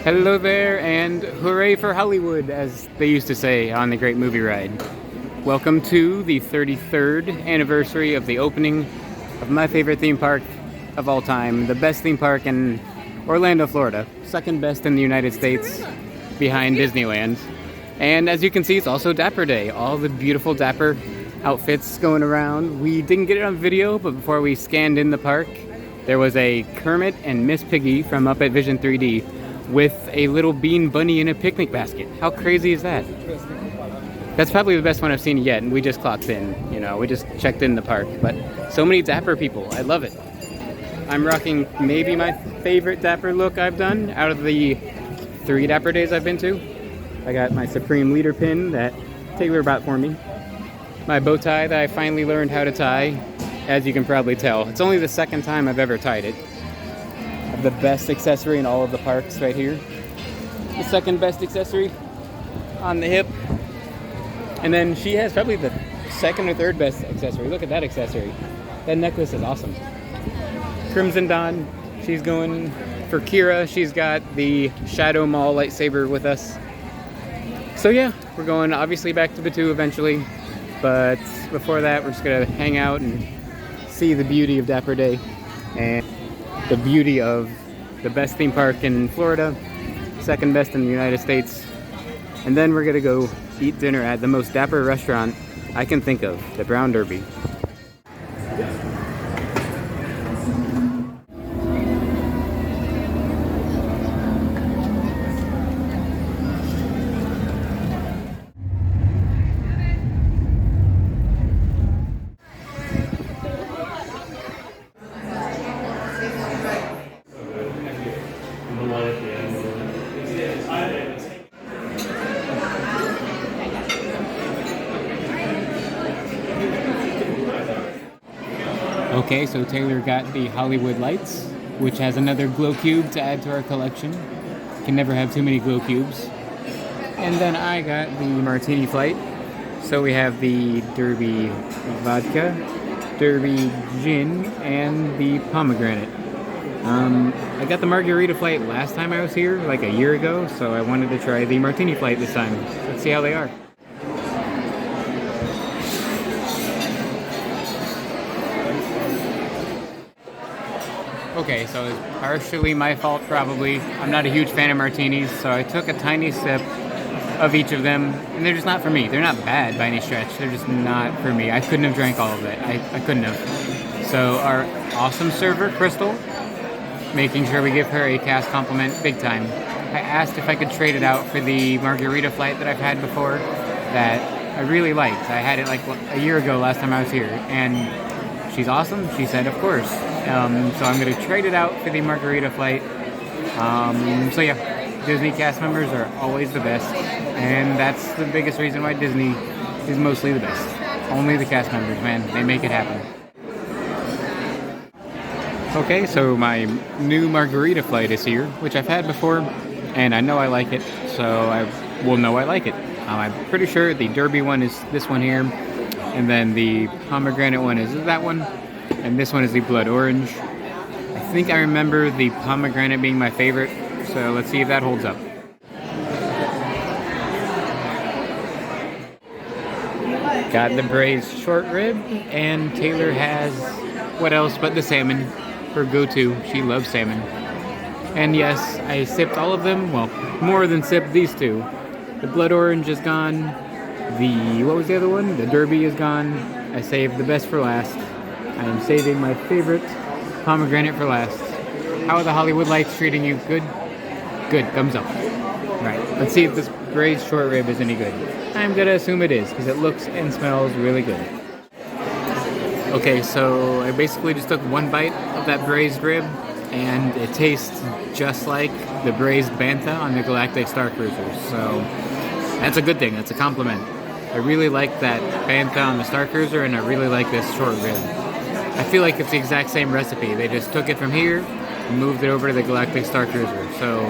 Hello there, and hooray for Hollywood, as they used to say on the Great Movie Ride. Welcome to the 33rd anniversary of the opening of my favorite theme park of all time, the best theme park in Orlando, Florida, second best in the United States, behind Disneyland. And as you can see, it's also Dapper Day. All the beautiful Dapper outfits going around. We didn't get it on video, but before we scanned in the park, there was a Kermit and Miss Piggy from Up at Vision 3D with a little bean bunny in a picnic basket. How crazy is that? That's probably the best one I've seen yet, and we just clocked in. You know, we just checked in the park. But so many Dapper people. I love it. I'm rocking maybe my favorite Dapper look I've done out of the 3 Dapper days I've been to. I got my Supreme Leader pin that Taylor bought for me. My bow tie that I finally learned how to tie, as you can probably tell. It's only the second time I've ever tied it. I have the best accessory in all of the parks right here. The second best accessory on the hip. And then she has probably the second or third best accessory. Look at that accessory. That necklace is awesome. Crimson Dawn, she's going for Kira. She's got the Shadow Mall lightsaber with us. So yeah, we're going obviously back to Batuu eventually. But before that, we're just gonna hang out and see the beauty of Dapper Day and the beauty of the best theme park in Florida, second best in the United States. And then we're gonna go eat dinner at the most Dapper restaurant I can think of, the Brown Derby. Okay, so Taylor got the Hollywood Lights, which has another glow cube to add to our collection. Can never have too many glow cubes. And then I got the Martini Flight. So we have the Derby Vodka, Derby Gin, and the Pomegranate. I got the Margarita Flight last time I was here, like a year ago, so I wanted to try the Martini Flight this time. Let's see how they are. Okay, so it's partially my fault probably. I'm not a huge fan of martinis, so I took a tiny sip of each of them, and they're just not for me. They're not bad by any stretch, they're just not for me. I couldn't have drank all of it. I couldn't have. So our awesome server, Crystal, making sure we give her a cast compliment big time. I asked if I could trade it out for the Margarita Flight that I've had before that I really liked. I had it like a year ago last time I was here, and she's awesome. She said, of course. So I'm going to trade it out for the Margarita Flight. So yeah, Disney cast members are always the best, and that's the biggest reason why Disney is mostly the best. Only the cast members, man. They make it happen. Okay, so my new Margarita Flight is here, which I've had before, and I know I like it, so I will know I like it. I'm pretty sure the Derby one is this one here, and then the Pomegranate one is that one, and this one is the Blood Orange. I think I remember the Pomegranate being my favorite, so let's see if that holds up. Got the braised short rib, and Taylor has what else but the salmon, her go-to. She loves salmon. And yes, I sipped all of them, well, more than sipped these two. The Blood Orange is gone, what was the other one? The Derby is gone. I saved the best for last. I am saving my favorite Pomegranate for last. How are the Hollywood Lights treating you? Good? Good, thumbs up. Right, let's see if this braised short rib is any good. I'm gonna assume it is, because it looks and smells really good. Okay, so I basically just took one bite of that braised rib, and it tastes just like the braised bantha on the Galactic Star Cruiser. So that's a good thing, that's a compliment. I really like that bantha on the Star Cruiser, and I really like this short rib. I feel like it's the exact same recipe. They just took it from here and moved it over to the Galactic Star Cruiser. So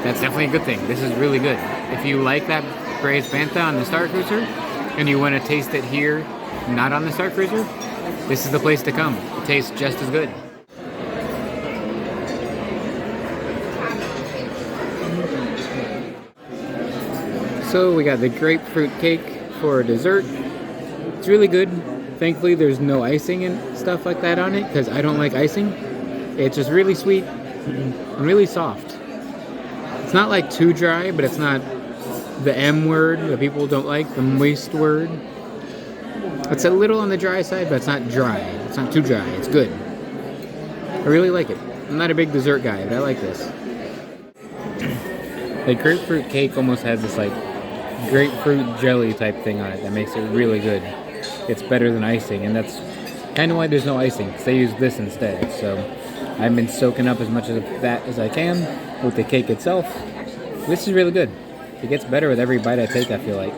that's definitely a good thing. This is really good. If you like that braised bantha on the Star Cruiser and you want to taste it here, not on the Star Cruiser, this is the place to come. It tastes just as good. So we got the grapefruit cake for dessert. It's really good. Thankfully there's no icing and stuff like that on it because I don't like icing. It's just really sweet and really soft. It's not like too dry, but it's not the M word that people don't like, the moist word. It's a little on the dry side, but it's not dry. It's not too dry. It's good. I really like it. I'm not a big dessert guy, but I like this. The grapefruit cake almost has this like grapefruit jelly type thing on it that makes it really good. It's better than icing, and that's kind of why there's no icing, because they use this instead. So I've been soaking up as much of that as I can with the cake itself. This is really good. It gets better with every bite I take, I feel like.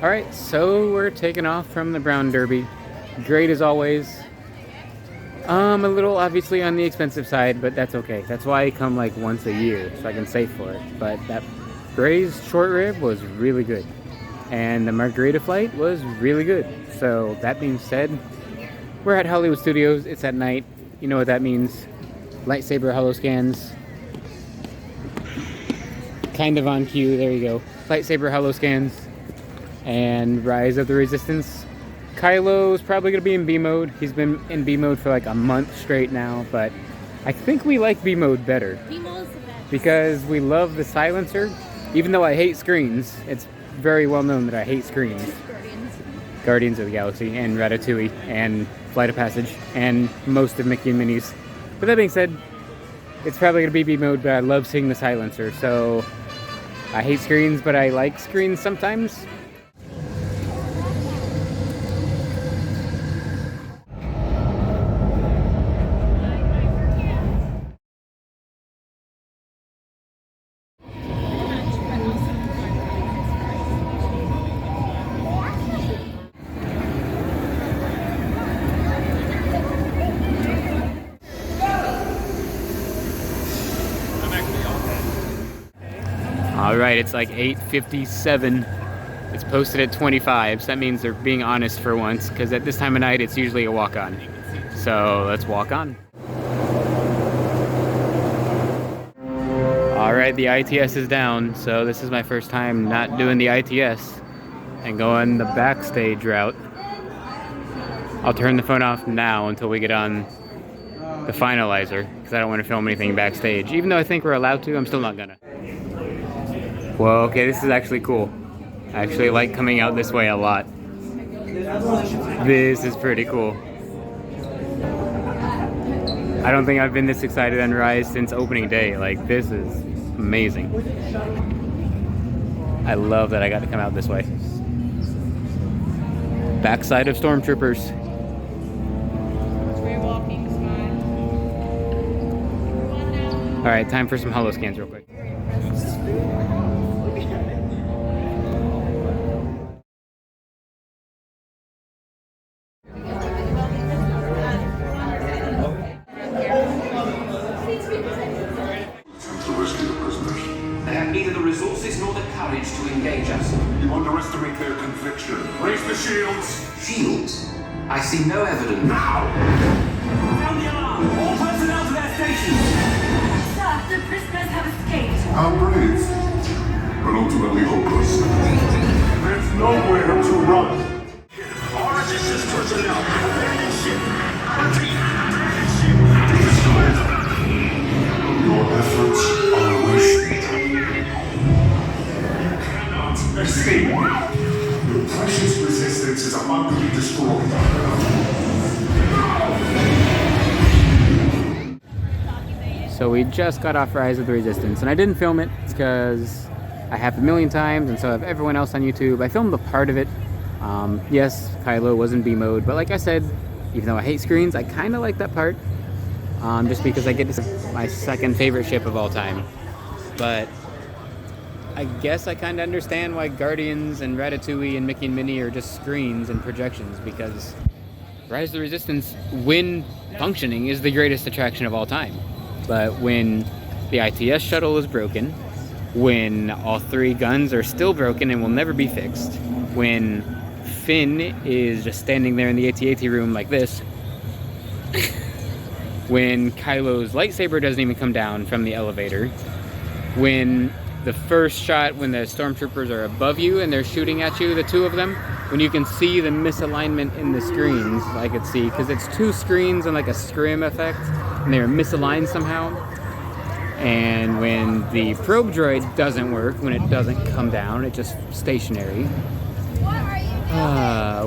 Alright, so we're taking off from the Brown Derby. Great as always. A little obviously on the expensive side, but that's okay. That's why I come like once a year, so I can save for it. But that braised short rib was really good. And the margarita flight was really good. So that being said, we're at Hollywood Studios. It's at night. You know what that means. Lightsaber holo scans. Kind of on cue. There you go. Lightsaber holo scans. And Rise of the Resistance. Kylo's probably going to be in B mode. He's been in B mode for like a month straight now, but I think we like B mode better. B mode's the best. Because we love the silencer. Even though I hate screens, it's very well known that I hate screens. Guardians of the Galaxy and Ratatouille and Flight of Passage and most of Mickey and Minnie's. But that being said, it's probably going to be B mode, but I love seeing the silencer. So I hate screens, but I like screens sometimes. Alright, it's like 8:57. It's posted at 25, so that means they're being honest for once, because at this time of night it's usually a walk-on. So let's walk on. Alright, the ITS is down, so this is my first time not doing the ITS and going the backstage route. I'll turn the phone off now until we get on the finalizer, because I don't want to film anything backstage. Even though I think we're allowed to, I'm still not gonna. Well, okay, this is actually cool. I actually like coming out this way a lot. This is pretty cool. I don't think I've been this excited on Rise since opening day. Like, this is amazing. I love that I got to come out this way. Backside of Stormtroopers. Alright, time for some holo scans real quick. Neither the resources nor the courage to engage us. You underestimate their conviction. Raise the shields! Shields? I see no evidence. Now! Sound the alarm! All personnel to their stations! Sir, the prisoners have escaped. How brave, but ultimately hopeless. There's nowhere to run. All resistance personnel, abandon ship. Your efforts are wasted. Escape. Your precious resistance is about to be destroyed. So we just got off Rise of the Resistance, and I didn't film it because I have a million times, and so have everyone else on YouTube. I filmed a part of it. Yes, Kylo was in B mode, but like I said, even though I hate screens, I kind of like that part. Just because I get to see my second favorite ship of all time. But I guess I kind of understand why Guardians and Ratatouille and Mickey and Minnie are just screens and projections, because Rise of the Resistance, when functioning, is the greatest attraction of all time. But when the ITS shuttle is broken, when all three guns are still broken and will never be fixed, when Finn is just standing there in the AT-AT room like this, when Kylo's lightsaber doesn't even come down from the elevator, when the first shot when the stormtroopers are above you and they're shooting at you, the two of them, when you can see the misalignment in the screens, I could see, because it's two screens and like a scrim effect, and they're misaligned somehow. And when the probe droid doesn't work, when it doesn't come down, it's just stationary.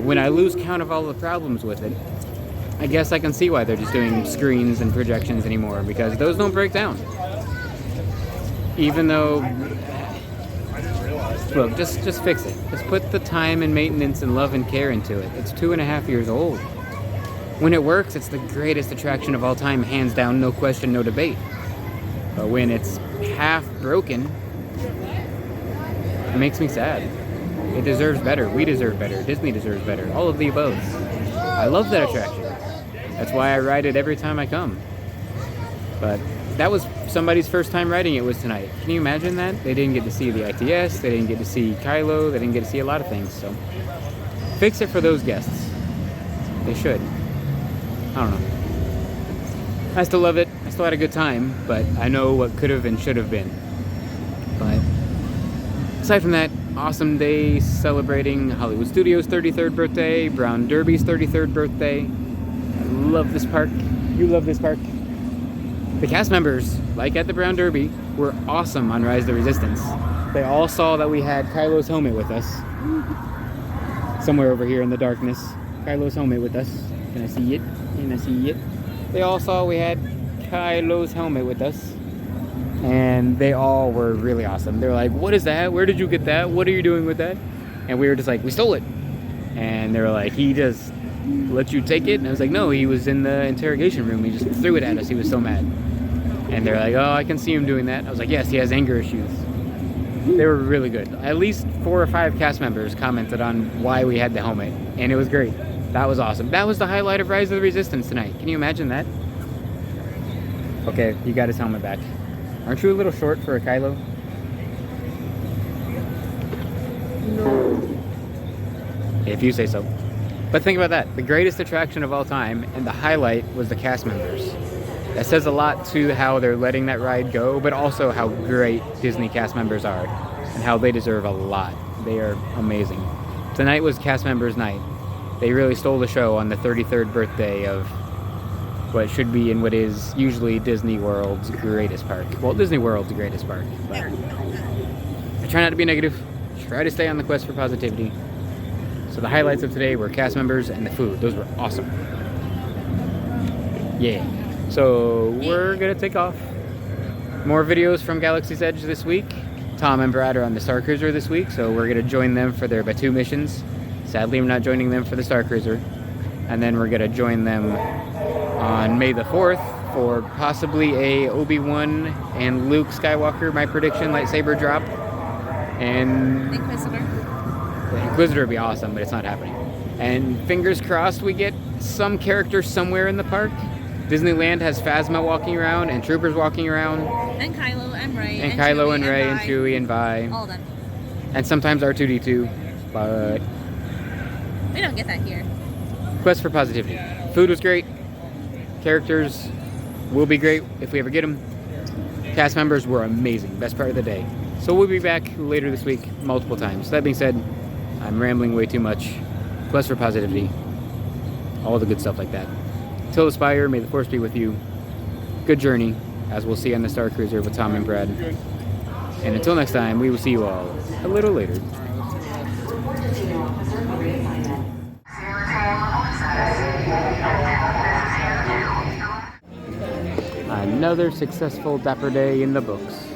When I lose count of all the problems with it, I guess I can see why they're just doing screens and projections anymore, because those don't break down. Even though, look, just fix it. Just put the time and maintenance and love and care into it. It's 2.5 years old. When it works, it's the greatest attraction of all time, hands down, no question, no debate. But when it's half broken, it makes me sad. It deserves better. We deserve better. Disney deserves better. All of the above. I love that attraction. That's why I ride it every time I come. But that was somebody's first time riding it was tonight. Can you imagine that? They didn't get to see the ITS. They didn't get to see Kylo. They didn't get to see a lot of things. So fix it for those guests. They should. I don't know. I still love it. I still had a good time, but I know what could have and should have been. But aside from that, awesome day celebrating Hollywood Studios' 33rd birthday, Brown Derby's 33rd birthday. I love this park. You love this park. The cast members, like at the Brown Derby, were awesome on Rise of the Resistance. They all saw that we had Kylo's helmet with us. Somewhere over here in the darkness. Kylo's helmet with us. Can I see it? Can I see it? They all saw we had Kylo's helmet with us. And they all were really awesome. They were like, what is that? Where did you get that? What are you doing with that? And we were just like, we stole it. And they were like, he just let you take it? And I was like, no, he was in the interrogation room. He just threw it at us. He was so mad. And they're like, oh, I can see him doing that. I was like, yes, he has anger issues. They were really good. At least 4 or 5 cast members commented on why we had the helmet. And it was great. That was awesome. That was the highlight of Rise of the Resistance tonight. Can you imagine that? Okay, you got his helmet back. Aren't you a little short for a Kylo? No. If you say so. But think about that. The greatest attraction of all time, and the highlight was the cast members. That says a lot to how they're letting that ride go, but also how great Disney cast members are, and how they deserve a lot. They are amazing. Tonight was cast members' night. They really stole the show on the 33rd birthday of what should be in what is usually Disney World's greatest park. Well, Disney World's greatest park. But I try not to be negative. Try to stay on the quest for positivity. So the highlights of today were cast members and the food. Those were awesome. Yeah. So we're going to take off. More videos from Galaxy's Edge this week. Tom and Brad are on the Star Cruiser this week, so we're going to join them for their Batuu missions. Sadly, I'm not joining them for the Star Cruiser. And then we're going to join them on May the 4th for possibly a Obi-Wan and Luke Skywalker, my prediction, lightsaber drop. And the Inquisitor would be awesome, but it's not happening. And fingers crossed we get some character somewhere in the park. Disneyland has Phasma walking around and Troopers walking around. And Kylo and Rey. And Kylo and Rey and Chewie and Vi. All of them. And sometimes R2-D2, but We don't get that here. quest for positivity. Food was great. Characters will be great if we ever get them. Cast members were amazing. Best part of the day. So we'll be back later this week multiple times. That being said, I'm rambling way too much. Quest for positivity. All the good stuff like that. Till Aspire, may the Force be with you. Good journey, as we'll see on the Star Cruiser with Tom and Brad. And until next time, we will see you all a little later. Another successful Dapper day in the books.